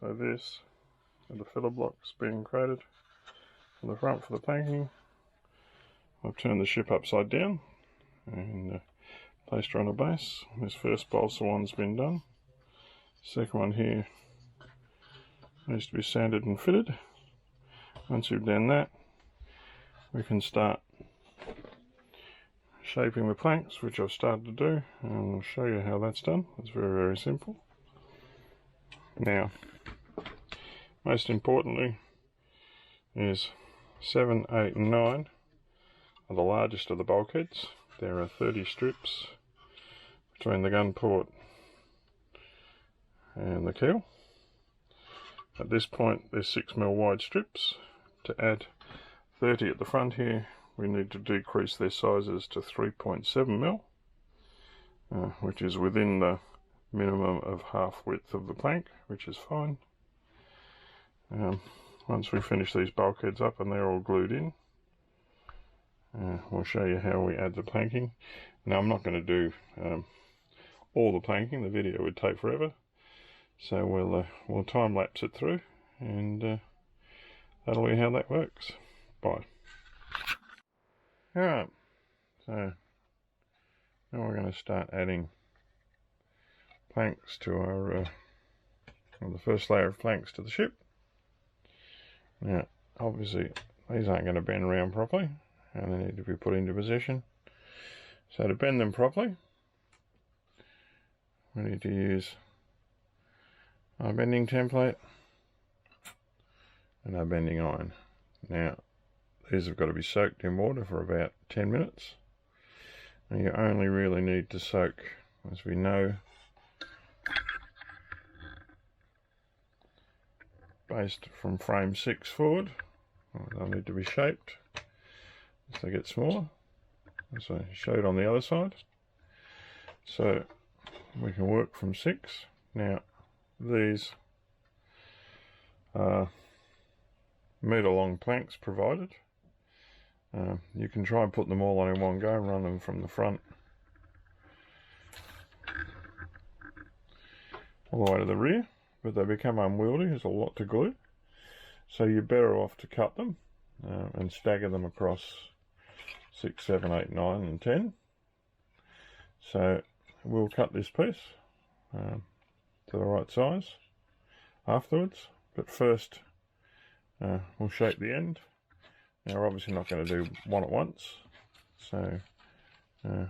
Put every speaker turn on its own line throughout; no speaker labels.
So this are the filler blocks being created on the front for the planking. I've turned the ship upside down and placed her on a base. This first balsa one's been done. Second one here needs to be sanded and fitted. Once you've done that, we can start shaping the planks, which I've started to do, and I'll show you how that's done. It's very, very simple. Now, most importantly is 7, 8 and 9 are the largest of the bulkheads. There are 30 strips between the gun port and the keel. At this point there's 6mm wide strips. To add 30 at the front here, we need to decrease their sizes to 3.7mm, which is within the minimum of half width of the plank, which is fine. Once we finish these bulkheads up and they're all glued in, we'll show you how we add the planking. Now I'm not going to do all the planking, the video would take forever, so we'll time lapse it through, and that'll be how that works. Bye. Alright, so now we're going to start adding planks to our, the first layer of planks to the ship. Now obviously these aren't going to bend around properly and they need to be put into position. So to bend them properly, we need to use our bending template and our bending iron. Now these have got to be soaked in water for about 10 minutes. And you only really need to soak, as we know, based from frame 6 forward. They'll need to be shaped as they get smaller, as I showed on the other side. So we can work from 6. Now these are metre long planks provided. You can try and put them all on in one go and run them from the front all the way to the rear, but they become unwieldy. There's a lot to glue, so you're better off to cut them and stagger them across 6, 7, 8, 9 and 10. So we'll cut this piece to the right size afterwards, but first we'll shape the end. Now we're obviously not going to do one at once, so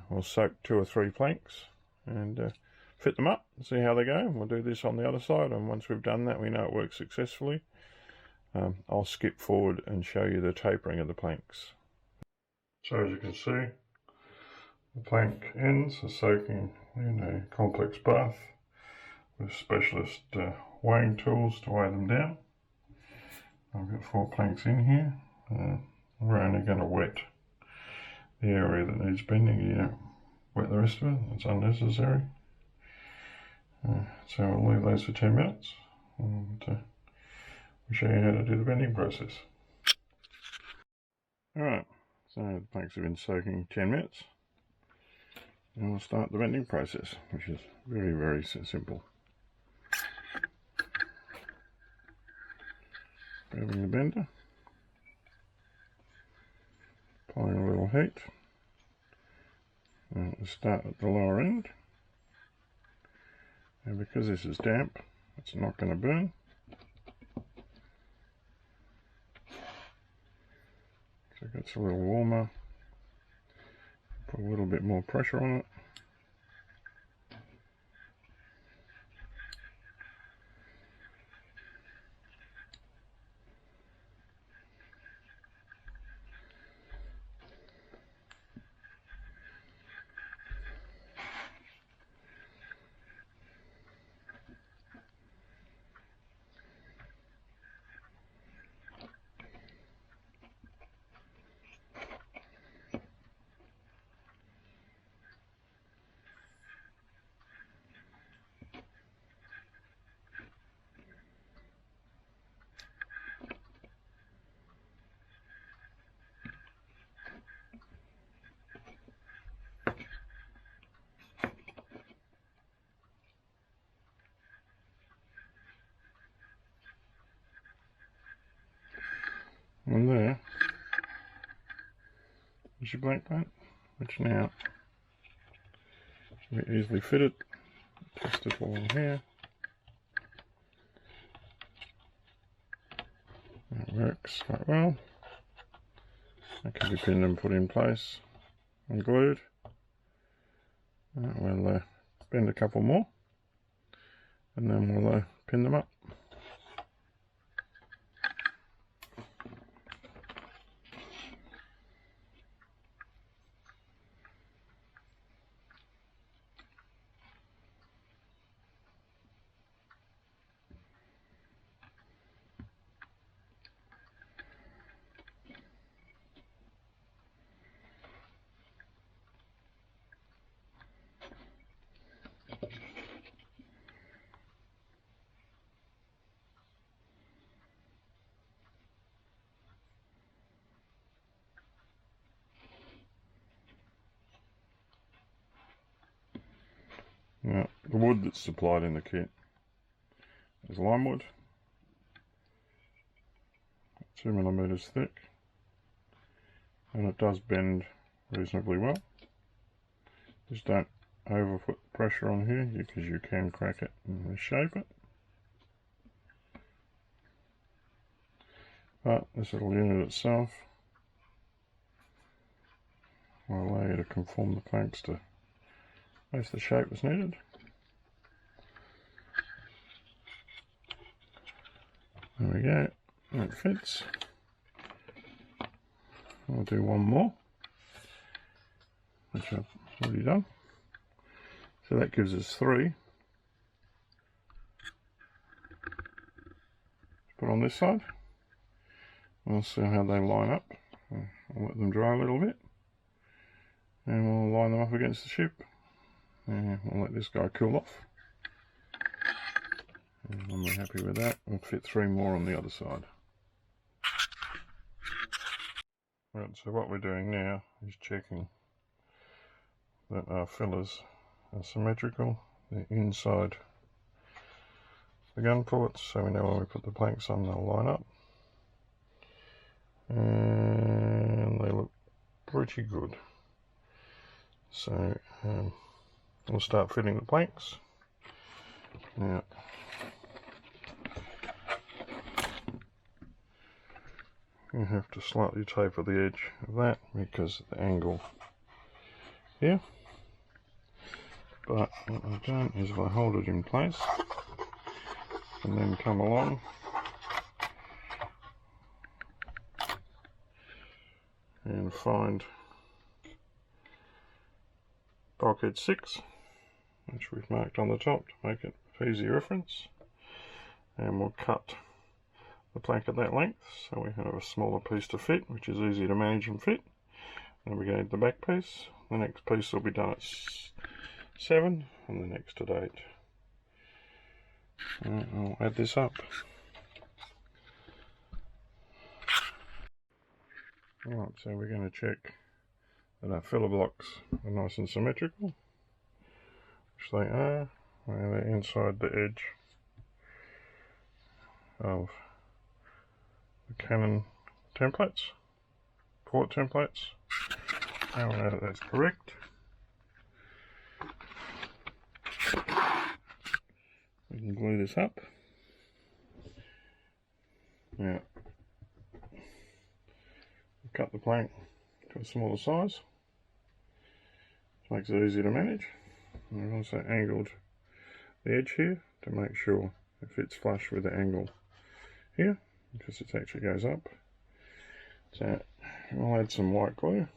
we'll soak 2 or 3 planks and fit them up and see how they go. We'll do this on the other side, and once we've done that, we know it works successfully. I'll skip forward and show you the tapering of the planks. So as you can see, the plank ends are soaking in a complex bath with specialist weighing tools to weigh them down. I've got 4 planks in here. We're only going to wet the area that needs bending. You don't wet the rest of it, it's unnecessary. So we'll leave those for 10 minutes and we'll show you how to do the bending process. Alright, so the planks have been soaking 10 minutes and we'll start the bending process, which is very, very simple. Grabbing the bender, applying a little heat, and we'll start at the lower end, and because this is damp, it's not going to burn. So it gets a little warmer, put a little bit more pressure on it. And there is your blank plate, which now can be easily fitted. Test it along here. That works quite well. That can be pinned and put in place and glued. We'll bend a couple more and then we'll pin them up. Now, the wood that's supplied in the kit is lime wood, 2mm thick, and it does bend reasonably well. Just don't over put pressure on here because you can crack it and reshape it. But this little unit itself will allow you to conform the planks to most of the shape that's needed. There we go, that fits. I'll do one more, which I've already done. So that gives us 3. Put on this side. We'll see how they line up. I'll let them dry a little bit. And we'll line them up against the ship. And we'll let this guy cool off. And when we're happy with that, we'll fit 3 more on the other side. Right, so what we're doing now is checking that our fillers are symmetrical. They're inside the gun ports, so we know when we put the planks on they'll line up. And they look pretty good. So we'll start fitting the planks. Now, you have to slightly taper the edge of that because of the angle here. But what I've done is if I hold it in place and then come along and find bulkhead 6, which we've marked on the top to make it for easy reference, and we'll cut the plank at that length so we have a smaller piece to fit, which is easy to manage and fit. Then we go to the back piece. The next piece will be done at 7 and the next at 8. I'll add this up. Right, so we're going to check that our filler blocks are nice and symmetrical, which they are, where they're inside the edge of the cannon templates, port templates. Now we know that that's correct. We can glue this up. Now, cut the plank to a smaller size, which makes it easy to manage. And I've also angled the edge here to make sure it fits flush with the angle here, because it actually goes up. So I'll add some white glue.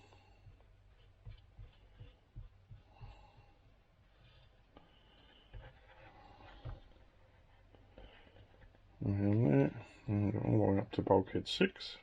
And there, and all the way up to bulkhead 6.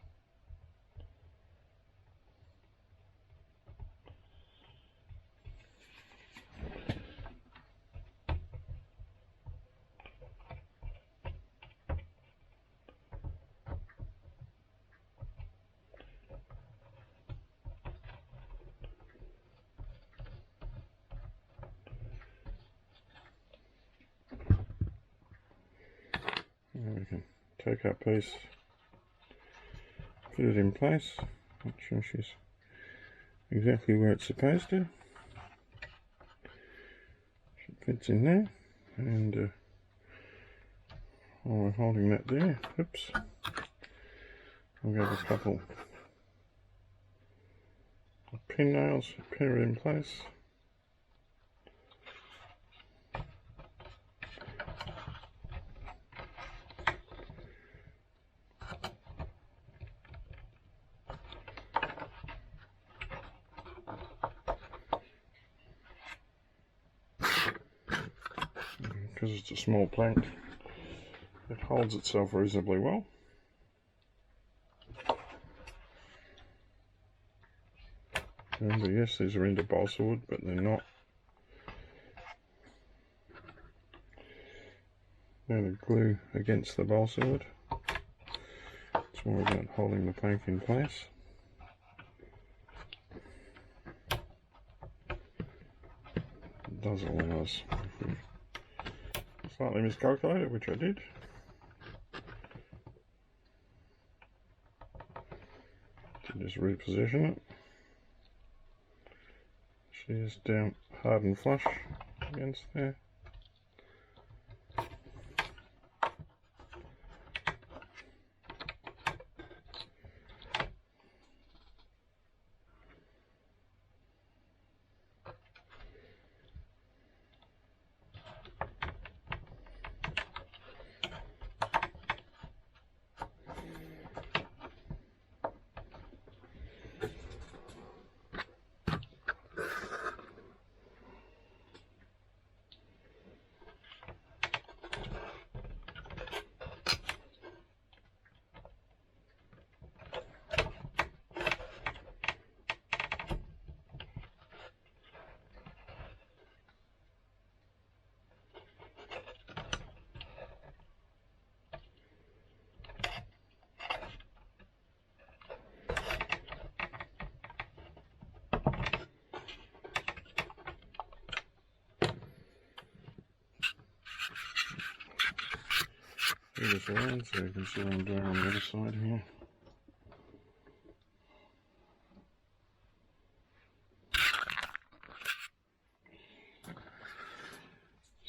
And we can take our piece put it in place. Make sure she's exactly where it's supposed to. She fits in there, and while we're holding that there, oops, I'll grab a couple of pin nails, pin it in place. Because it's a small plank, it holds itself reasonably well. Remember, yes, these are into balsa wood, but they're not. They're the glue against the balsa wood. It's more about holding the plank in place. It does all of us. Slightly miscalculated, which I did. To just reposition it. She is down hard and flush against there. Move this around so you can see what I'm doing on the other side here.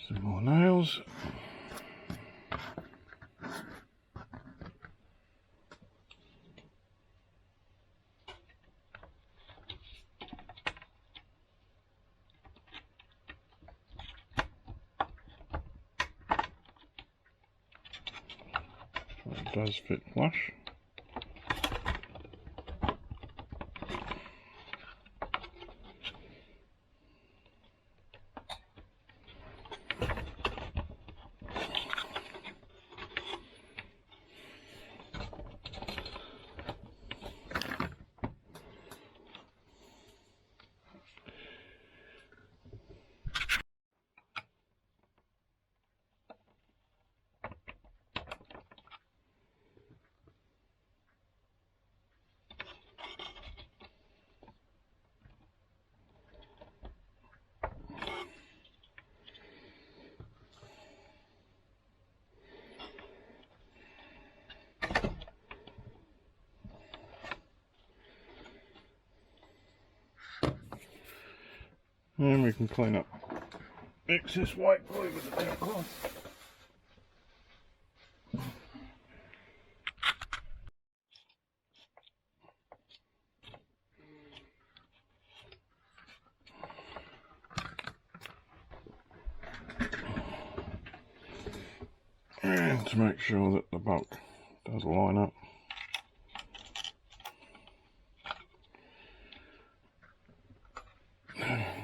Some more nails. It does fit flush. And we can clean up excess white glue with the damp cloth. And to make sure that the bulk does line up.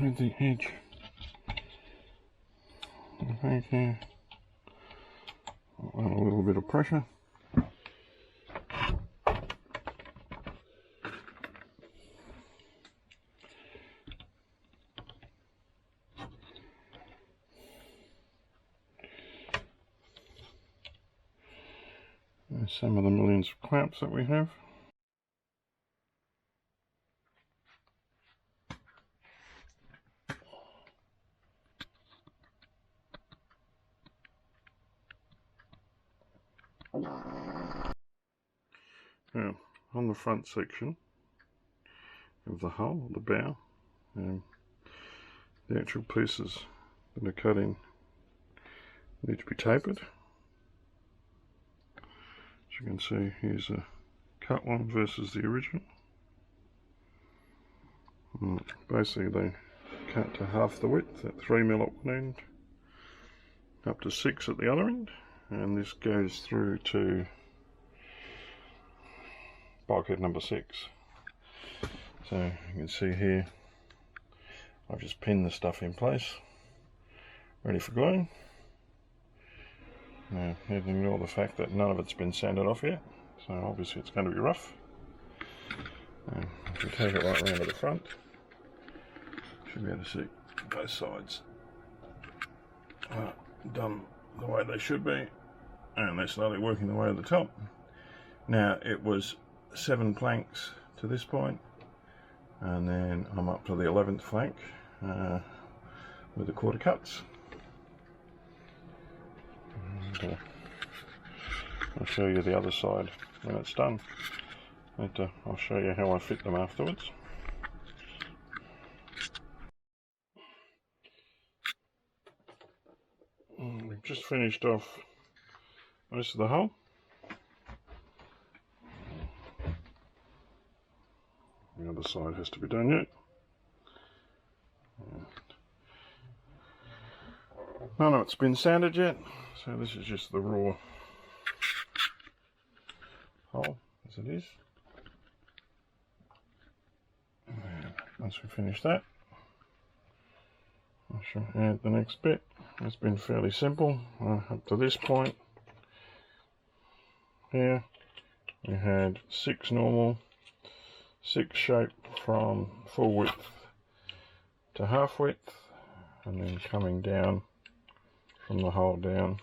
With the edge, right here, a little bit of pressure. There's some of the millions of clamps that we have. Now, on the front section of the hull, the bow, the actual pieces that are cut in need to be tapered. As you can see, here's a cut one versus the original. Basically they cut to half the width at 3mm at one end, up to 6 at the other end, and this goes through to bulkhead number 6. So you can see here I've just pinned the stuff in place, ready for gluing. Now you can ignore the fact that none of it's been sanded off yet, so obviously it's going to be rough. If you take it right around to the front, you should be able to see both sides done the way they should be, and they're slowly working their way to the top. Now it was 7 planks to this point, and then I'm up to the 11th flank with the quarter cuts. And, I'll show you the other side when it's done, and I'll show you how I fit them afterwards. We've just finished off most of the hull. The other side has to be done yet. None of it's been sanded yet, so this is just the raw hull as it is. And once we finish that, I shall add the next bit. It's been fairly simple up to this point. Here we had 6 normal, 6 shape from full width to half width, and then coming down from the hole down,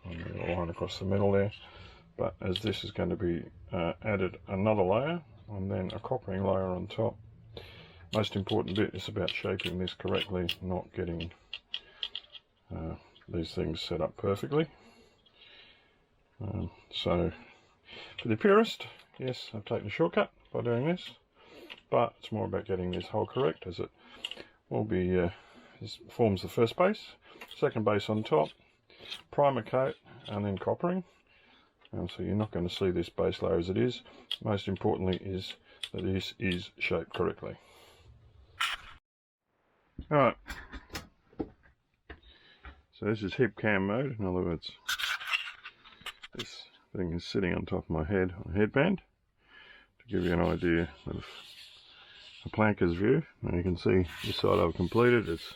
and a line across the middle there. But as this is going to be added another layer and then a coppering layer on top, most important bit is about shaping this correctly, not getting these things set up perfectly. So for the purist, yes, I've taken a shortcut by doing this, but it's more about getting this hole correct, as it will be this forms the first base, second base on top, primer coat, and then coppering. So you're not going to see this base layer as it is. Most importantly is that this is shaped correctly. Alright, so this is hip cam mode. In other words, this thing is sitting on top of my head on a headband to give you an idea of a planker's view. Now you can see this side I've completed. It's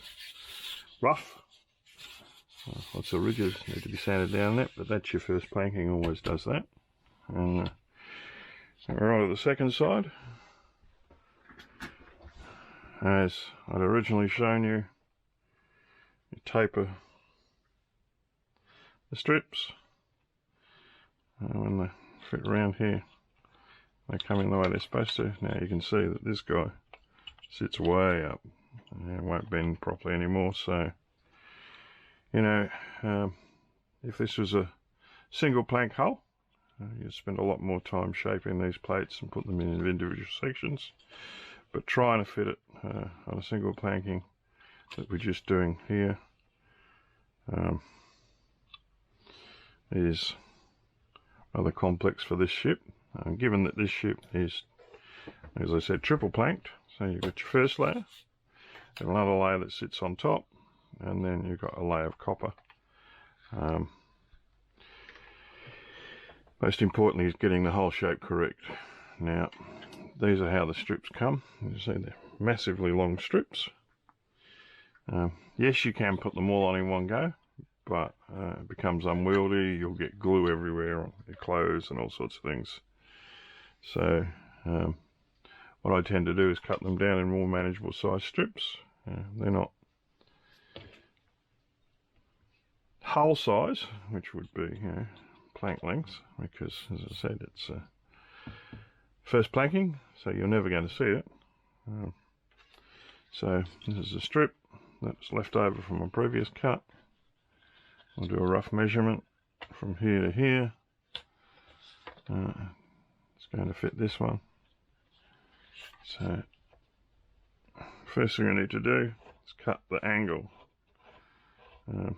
rough. Lots of ridges need to be sanded down that, but that's your first planking, always does that. And we're on to the second side. As I'd originally shown you, you taper the strips. When they fit around here, they come in the way they're supposed to. Now you can see that this guy sits way up and it won't bend properly anymore. So, you know, if this was a single plank hull, you'd spend a lot more time shaping these plates and put them in individual sections. But trying to fit it on a single planking that we're just doing here is rather complex for this ship. Given that this ship is, as I said, triple planked, so you've got your first layer, and another layer that sits on top, and then you've got a layer of copper. Most importantly is getting the hole shape correct. Now, these are how the strips come. You see they're massively long strips. Yes, you can put them all on in one go, but it becomes unwieldy. You'll get glue everywhere on your clothes and all sorts of things. So what I tend to do is cut them down in more manageable size strips. They're not hull size, which would be, you know, plank lengths, because as I said, it's first planking, so you're never going to see it. So this is a strip that's left over from a previous cut. I'll do a rough measurement from here to here. It's going to fit this one. So first thing I need to do is cut the angle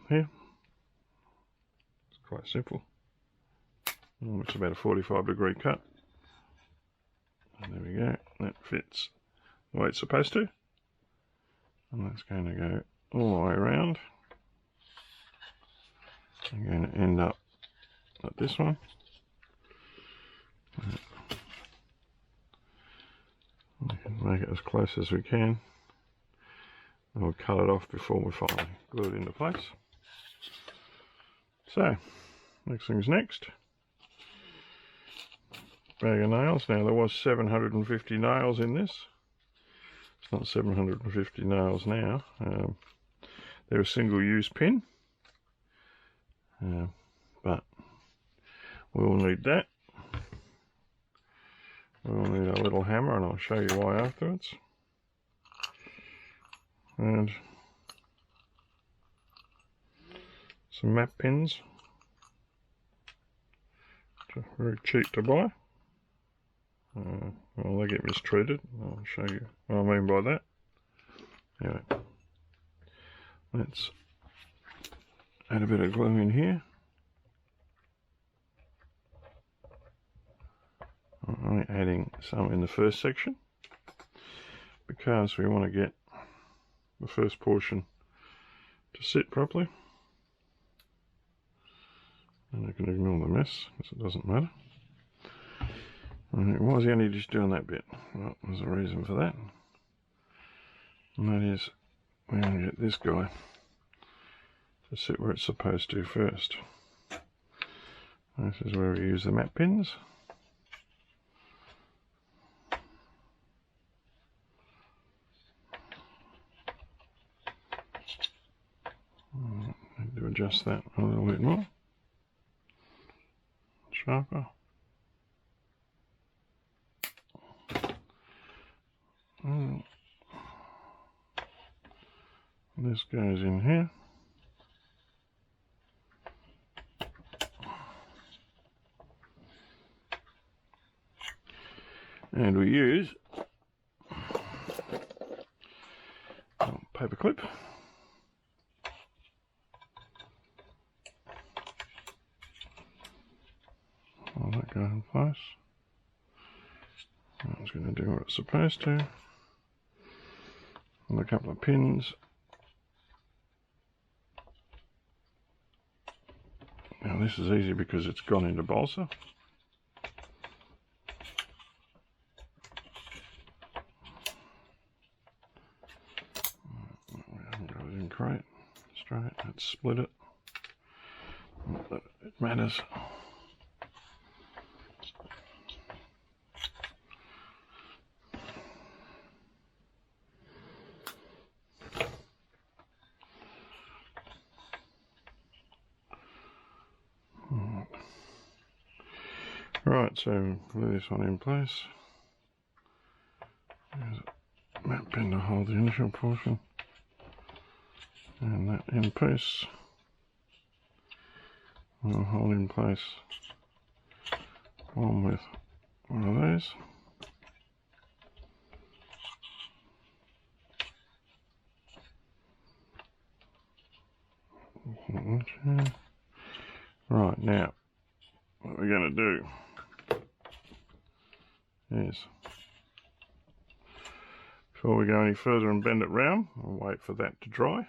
here. It's quite simple. It's about a 45-degree cut. And there we go. That fits the way it's supposed to. And that's going to go all the way around. I'm going to end up at this one. We can make it as close as we can. And we'll cut it off before we finally glue it into place. So, next thing's next. Bag of nails. Now there was 750 nails in this. It's not 750 nails now. They're a single-use pin, but we'll need that. We'll need a little hammer, and I'll show you why afterwards. And some map pins, which are very cheap to buy. Well, they get mistreated. I'll show you what I mean by that. Anyway, let's add a bit of glue in here. I'm only adding some in the first section because we want to get the first portion to sit properly. And I can ignore the mess because it doesn't matter. And why is he only just doing that bit? Well, there's a reason for that. And that is, we're going to get this guy to sit where it's supposed to first. This is where we use the map pins. Need to adjust that a little bit more. Sharper. This goes in here. And we use a paper clip. I'll let go in place. That's going to do what it's supposed to. And a couple of pins. Now this is easy because it's gone into balsa. We haven't got it in crate straight. Let's split it. Not that it matters. Right, so glue this one in place. There's a map pin to hold the initial portion, and that in piece will hold in place one with one of these. Okay. Right, now what we're going to do is, before we go any further and bend it round, we'll wait for that to dry.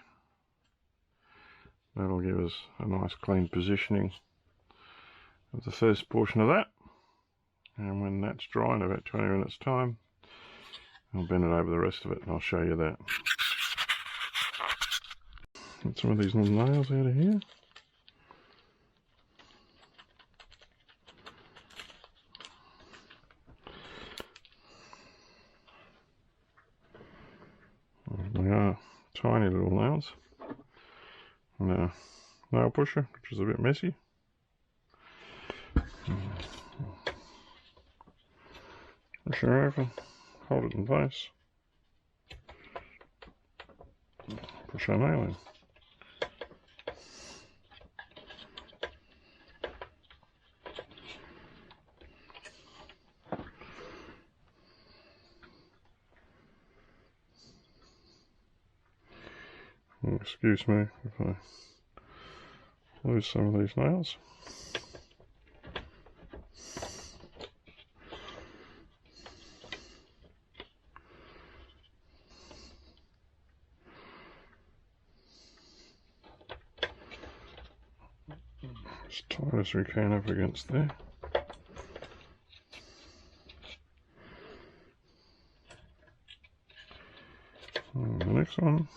That'll give us a nice clean positioning of the first portion of that. And when that's dry in about 20 minutes time, I'll bend it over the rest of it and I'll show you that. Get some of these little nails out of here. They are tiny little nails. And a nail pusher, which is a bit messy. Push it over, hold it in place. Push our nail in. Excuse me if I lose some of these nails. As tight as we can up against there. And the next one.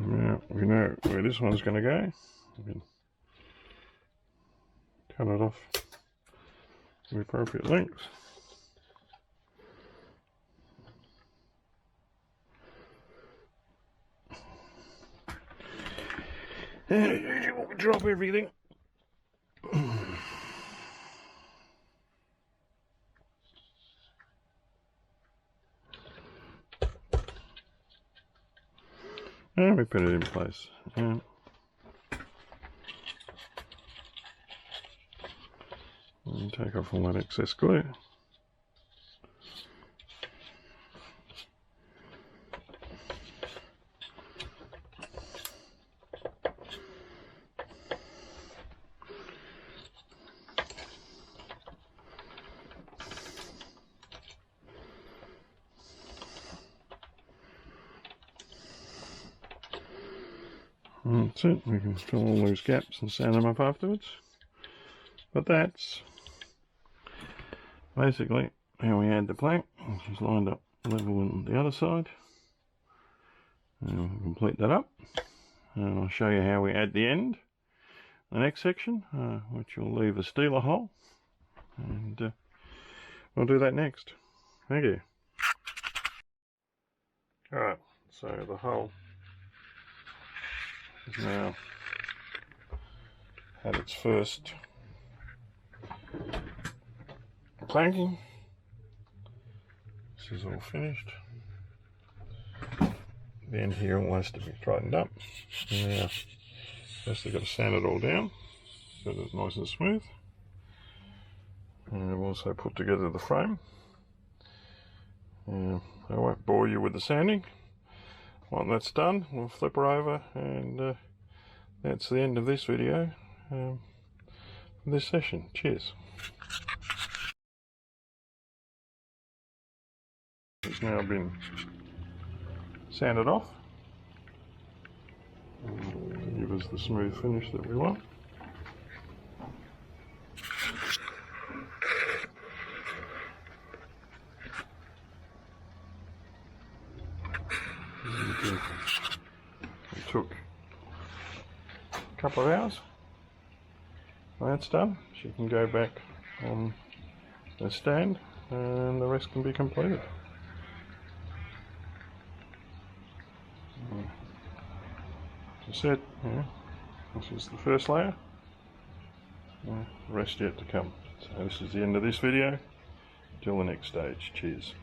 Now we know where this one's going to go. We can cut it off the appropriate length. And we'll drop everything. And we put it in place. And take off all that excess glue. And that's it. We can fill all those gaps and sand them up afterwards. But that's basically how we add the plank, which is lined up level on the other side. And we'll complete that up. And I'll show you how we add the end, the next section, which will leave a steeler hole. And we'll do that next. Thank you. Alright, so the hole is now had its first planking. This is all finished. The end here all has to be straightened up. Now, first I've got to sand it all down so that it's nice and smooth. And I've also put together the frame. I won't bore you with the sanding. Once that's done, we'll flip her over, and that's the end of this video for this session. Cheers. It's now been sanded off to give us the smooth finish that we want. It took a couple of hours. When that's done, she can go back on the stand and the rest can be completed. As I said, This is the first layer. The rest yet to come. So this is the end of this video. Till the next stage. Cheers.